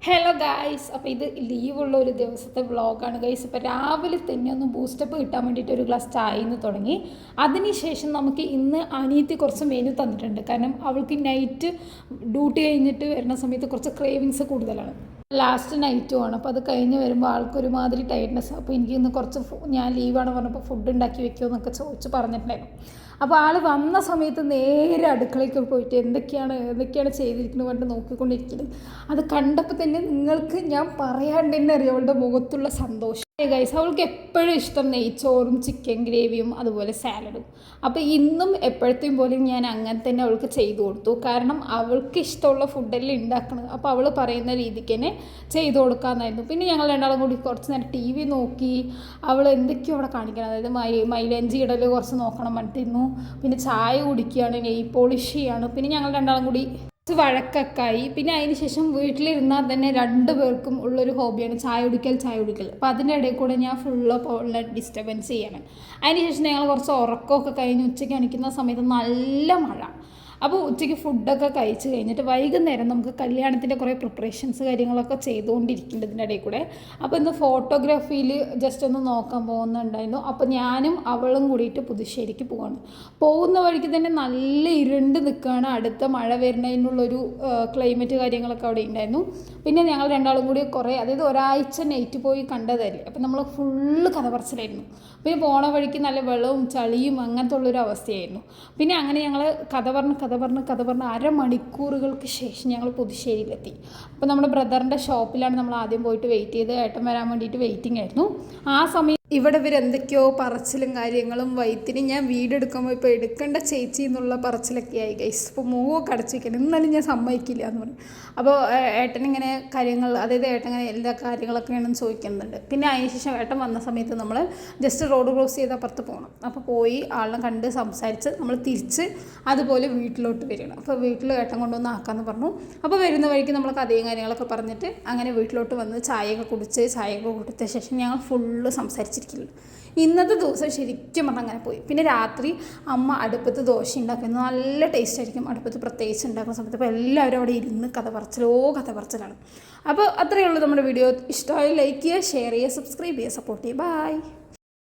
Hello guys, അപ്പോൾ ഇത് ലീവുള്ള ഒരു ദിവസത്തെ വ്ളോഗാണ് ഗൈസ്. ഇപ്പോൾ രാവിലെ തന്നെ ഒന്ന് ബൂസ്റ്റപ്പ് കിട്ടാൻ വേണ്ടിയിട്ട് ഒരു ഗ്ലാസ് ചായന്ന് തുടങ്ങി. അതിനുശേഷം നമുക്ക് ഇന്ന് അനിയത്തി കുറച്ച് മെനു തന്നിട്ടുണ്ട്. കാരണം അവൾക്ക് നൈറ്റ് ഡ്യൂട്ടി കഴിഞ്ഞിട്ട് വരുന്ന സമയത്ത് കുറച്ച് ക്രേവിങ്സ് കൂടുതലാണ്. ലാസ്റ്റ് നൈറ്റുമാണ്. അപ്പോൾ അത് കഴിഞ്ഞ് വരുമ്പോൾ ആൾക്കൊരുമാതിരി ടയർഡ്നെസ്. അപ്പോൾ എനിക്ക് ഇന്ന് കുറച്ച് ഞാൻ ലീവാണ് പറഞ്ഞപ്പോൾ ഫുഡ് ഉണ്ടാക്കി വെക്കുമോ എന്നൊക്കെ ചോദിച്ച് പറഞ്ഞിട്ടുണ്ടായിരുന്നു. അപ്പോൾ ആൾ വന്ന സമയത്ത് നേരെ അടുക്കളയ്ക്ക് പോയിട്ട് എന്തൊക്കെയാണ് ചെയ്തിരിക്കുന്നത് പറഞ്ഞിട്ട് നോക്കിക്കൊണ്ടിരിക്കുന്നത്. അത് കണ്ടപ്പോൾ തന്നെ നിങ്ങൾക്ക് ഞാൻ പറയാണ്ട് തന്നെ അറിയാം അവളുടെ മുഖത്തുള്ള സന്തോഷം. ഗൈസ്, അവൾക്ക് എപ്പോഴും ഇഷ്ടം നെയ്ച്ചോറും ചിക്കൻ ഗ്രേവിയും അതുപോലെ സാലഡും. അപ്പോൾ ഇന്നും എപ്പോഴത്തെയും പോലെ ഞാൻ അങ്ങനെ തന്നെ അവൾക്ക് ചെയ്തു കൊടുത്തു. കാരണം അവൾക്ക് ഇഷ്ടമുള്ള ഫുഡെല്ലാം ഉണ്ടാക്കണം. അപ്പോൾ അവൾ പറയുന്ന രീതിക്ക് തന്നെ ചെയ്തു കൊടുക്കാമെന്നായിരുന്നു. പിന്നെ ഞങ്ങൾ രണ്ടാളും കൂടി കുറച്ച് നേരം ടി വി നോക്കി. അവൾ എന്തൊക്കെയോ അവിടെ കാണിക്കണം. അതായത് മൈലഞ്ചി ഇടൽ കുറച്ച് നോക്കണം പറഞ്ഞിരുന്നു. പിന്നെ ചായ കുടിക്കുകയാണ്, നെയ് പോളിഷ് ചെയ്യാണ്. പിന്നെ ഞങ്ങൾ രണ്ടാളും കൂടി വഴക്കൊക്കെയായി. പിന്നെ അതിന് ശേഷം വീട്ടിലിരുന്നാൽ തന്നെ രണ്ടു പേർക്കും ഉള്ളൊരു ഹോബിയാണ് ചായ കുടിക്കൽ. അപ്പോൾ അതിൻ്റെ ഇടയിൽ കൂടെ ഞാൻ ഫുള്ള് ഡിസ്റ്റർബൻസ് ചെയ്യണം. അതിന് ശേഷം ഞങ്ങൾ കുറച്ച് ഉറക്കമൊക്കെ കഴിഞ്ഞ് ഉച്ചയ്ക്ക് എണീക്കുന്ന സമയത്ത് നല്ല മഴ. അപ്പോൾ ഉച്ചയ്ക്ക് ഫുഡൊക്കെ കഴിച്ച് കഴിഞ്ഞിട്ട് വൈകുന്നേരം നമുക്ക് കല്യാണത്തിൻ്റെ കുറേ പ്രിപ്പറേഷൻസ് കാര്യങ്ങളൊക്കെ ചെയ്തുകൊണ്ടിരിക്കേണ്ടതിൻ്റെ ഇടയിൽ കൂടെ. അപ്പോൾ ഇന്ന് ഫോട്ടോഗ്രാഫിയിൽ ജസ്റ്റ് ഒന്ന് നോക്കാൻ പോകുന്നുണ്ടായിരുന്നു. അപ്പോൾ ഞാനും അവളും കൂടിയിട്ട് പുതുശ്ശേരിക്ക് പോവാണ്. പോകുന്ന വഴിക്ക് തന്നെ നല്ല ഇരുണ്ട് നിൽക്കുകയാണ്. അടുത്ത മഴ വരുന്നതിനുള്ളൊരു ക്ലൈമറ്റ് കാര്യങ്ങളൊക്കെ അവിടെ ഉണ്ടായിരുന്നു. പിന്നെ ഞങ്ങൾ രണ്ടാളും കൂടി അതായത് ഒരാഴ്ച നൈറ്റ് പോയി കണ്ടതല്ലേ. അപ്പോൾ നമ്മൾ ഫുള്ള് കഥ പറച്ചിലായിരുന്നു. പിന്നെ പോണ വഴിക്ക് നല്ല വെള്ളവും ചളിയും അങ്ങനത്തെ ഉള്ളൊരു അവസ്ഥയായിരുന്നു. പിന്നെ അങ്ങനെ ഞങ്ങൾ കഥ പറഞ്ഞ് അരമണിക്കൂറുകൾക്ക് ശേഷം ഞങ്ങൾ പുതുശ്ശേരിയിലെത്തി. അപ്പോൾ നമ്മുടെ ബ്രദറിൻ്റെ ഷോപ്പിലാണ് നമ്മൾ ആദ്യം പോയിട്ട് വെയിറ്റ് ചെയ്ത് ഏട്ടൻ വരാൻ വേണ്ടിയിട്ട് വെയിറ്റിംഗ് ആയിരുന്നു. ആ സമയം ഇവിടെ ഇവരെന്തൊക്കെയോ പറച്ചിലും കാര്യങ്ങളും വൈത്തിന് ഞാൻ വീടെടുക്കുമ്പോൾ ഇപ്പോൾ എടുക്കേണ്ട ചേച്ചി എന്നുള്ള പറച്ചിലൊക്കെ ആയി ഗൈസ്. ഇപ്പോൾ മുഖമൊക്കെ അടച്ചിരിക്കണം, എന്നാലും ഞാൻ സമ്മതിക്കില്ല എന്ന് പറയും. അപ്പോൾ ഏട്ടനിങ്ങനെ കാര്യങ്ങൾ, അതായത് ഏട്ടൻ ഇങ്ങനെ എല്ലാ കാര്യങ്ങളൊക്കെയാണെന്ന് ചോദിക്കുന്നുണ്ട്. പിന്നെ അതിന് ശേഷം ഏട്ടൻ വന്ന സമയത്ത് നമ്മൾ ജസ്റ്റ് റോഡ് ക്രോസ് ചെയ്ത് അപ്പുറത്ത് പോകണം. അപ്പോൾ പോയി ആളെ കണ്ട് സംസാരിച്ച് നമ്മൾ തിരിച്ച് അതുപോലെ വീട്ടിലോട്ട് വരികയാണ്. അപ്പോൾ വീട്ടിൽ ഏട്ടൻ കൊണ്ടുവന്ന് ആക്കാമെന്ന് പറഞ്ഞു. അപ്പോൾ വരുന്ന വഴിക്ക് നമ്മൾ കഥയും കാര്യങ്ങളൊക്കെ പറഞ്ഞിട്ട് അങ്ങനെ വീട്ടിലോട്ട് വന്ന് ചായയൊക്കെ കൊടുത്ത ശേഷം ഞങ്ങൾ ഫുള്ള് സംസാരിച്ചിരിക്കുന്നു. ഇന്നത്തെ ദിവസം ശരിക്കും പറഞ്ഞാൽ അങ്ങനെ പോയി. പിന്നെ രാത്രി അമ്മ അടുപ്പത്ത് ദോശ ഉണ്ടാക്കുന്നത് നല്ല ടേസ്റ്റ് ആയിരിക്കും. അടുപ്പത്ത് പ്രത്യേകിച്ച് ഉണ്ടാക്കുന്ന സമയത്ത് അപ്പോൾ എല്ലാവരും അവിടെ ഇരുന്ന് കഥ പറച്ചിലാണ്. അപ്പോൾ അത്രയേ ഉള്ളൂ നമ്മുടെ വീഡിയോ. ഇഷ്ടമായി ലൈക്ക് ചെയ്യുക, ഷെയർ ചെയ്യുക, സബ്സ്ക്രൈബ് ചെയ്യുക, സപ്പോർട്ട് ചെയ്യുക. ബൈ.